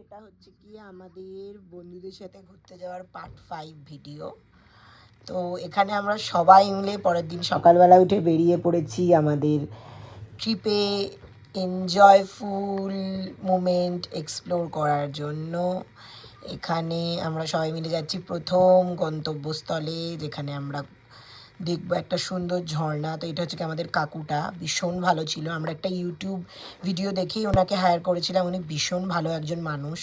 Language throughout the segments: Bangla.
এটা হচ্ছে কি আমাদের বন্ধুদের সাথে ঘুরতে যাওয়ার পার্ট 5 ভিডিও। তো এখানে আমরা সবাই মিলে পরের দিন সকালবেলা উঠে বেরিয়ে পড়েছি আমাদের ট্রিপে এনজয়ফুল মোমেন্ট এক্সপ্লোর করার জন্য। এখানে আমরা সবাই মিলে যাচ্ছি প্রথম গন্তব্যস্থলে, যেখানে আমরা দেখবো একটা সুন্দর ঝর্ণা। তো এটা হচ্ছে কি আমাদের কাকুটা, ভীষণ ভালো ছিল। আমরা একটা ইউটিউব ভিডিও দেখেই ওনাকে হায়ার করেছিলাম, উনি ভীষণ ভালো একজন মানুষ।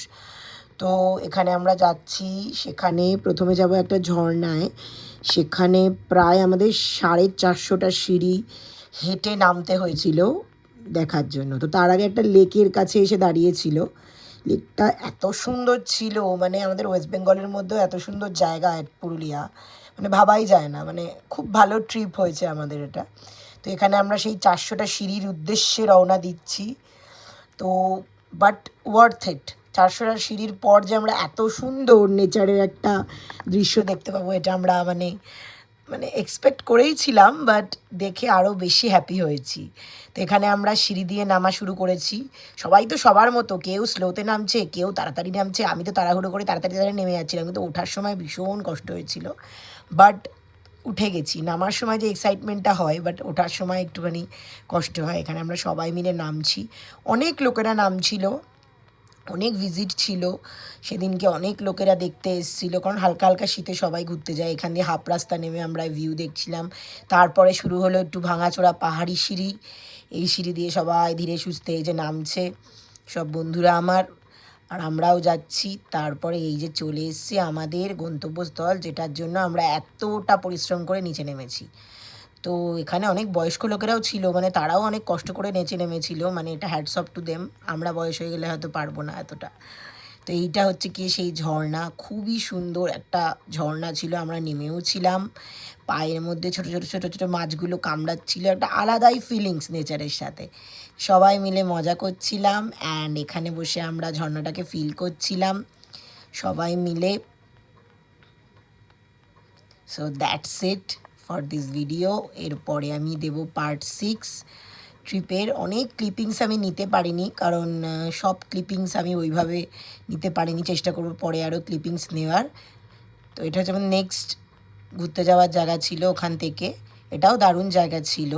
তো এখানে আমরা যাচ্ছি, সেখানে প্রথমে যাব একটা ঝর্ণায়। সেখানে প্রায় আমাদের 450টা সিঁড়ি হেঁটে নামতে হয়েছিল দেখার জন্য। তো তার আগে একটা লেকের কাছে এসে দাঁড়িয়েছিল। লেকটা এত সুন্দর ছিল, মানে আমাদের ওয়েস্ট বেঙ্গলের মধ্যেও এত সুন্দর জায়গা পুরুলিয়া, মানে ভাবাই যায় না। মানে খুব ভালো ট্রিপ হয়েছে আমাদের এটা। তো এখানে আমরা সেই 400টা সিঁড়ির উদ্দেশ্যে রওনা দিচ্ছি। তো বাট ওয়ার্থ ইট। 400টা সিঁড়ির পর যে আমরা এত সুন্দর নেচারের একটা দৃশ্য দেখতে পাবো, এটা আমরা মানে মানে এক্সপেক্ট করেই ছিলাম, বাট দেখে আরও বেশি হ্যাপি হয়েছি। তো এখানে আমরা সিঁড়ি দিয়ে নামা শুরু করেছি। সবাই তো সবার মতো, কেউ স্লোতে নামছে, কেউ তাড়াতাড়ি নামছে। আমি তো তাড়াহুড়ো করে তাড়াতাড়ি নেমে যাচ্ছিলাম, কিন্তু ওঠার সময় ভীষণ কষ্ট হয়েছিল। বাট উঠে গেছি। নামার সময় যে এক্সাইটমেন্টটা হয়, বাট ওঠার সময় একটুখানি কষ্ট হয়। এখানে আমরা সবাই মিলে নামছি, অনেক লোকেরা নামছিল, অনেক ভিজিট ছিল সেদিনকে, অনেক লোকেরা দেখতে এসেছিলো, কারণ হালকা হালকা শীতে সবাই ঘুরতে যায়। এখান দিয়ে হাফ রাস্তা নেমে আমরা ভিউ দেখছিলাম। তারপরে শুরু হলো একটু ভাঙাচোরা পাহাড়ি সিঁড়ি। এই সিঁড়ি দিয়ে সবাই ধীরে সুস্থে এই যে নামছে সব বন্ধুরা আমার, আর আমরাও যাচ্ছি। তারপরে এই যে চলে এসেছি আমাদের গন্তব্যস্থল, যেটার জন্য আমরা এতটা পরিশ্রম করে নিচে নেমেছি। তো এখানে অনেক বয়স্ক লোকেরাও ছিল, মানে তারাও অনেক কষ্ট করে নেচে নেমেছিল, মানে এটা হ্যাটস অফ টু দেম। আমরা বয়স হয়ে গেলে হয়তো পারবো না এতটা। তো এইটা হচ্ছে কি সেই ঝর্ণা, খুবই সুন্দর একটা ঝর্ণা ছিল। আমরা নেমেও ছিলাম, পায়ের মধ্যে ছোটো ছোটো ছোটো ছোটো মাছগুলো কামড়াচ্ছিল, একটা আলাদাই ফিলিংস নেচারের সাথে। সবাই মিলে মজা করছিলাম, অ্যান্ড এখানে বসে আমরা ঝর্ণাটাকে ফিল করছিলাম সবাই মিলে। So that's it for this video. এরপরে আমি দেবো পার্ট 6 ট্রিপের। অনেক ক্লিপিংস আমি নিতে পারিনি, কারণ সব ক্লিপিংস আমি ওইভাবে নিতে পারিনি। চেষ্টা করবো পরে আরও ক্লিপিংস নেওয়ার। তো এটা হচ্ছে আমার নেক্সট ঘুরতে যাওয়ার জায়গা ছিল, ওখান থেকে এটাও দারুণ জায়গা ছিল।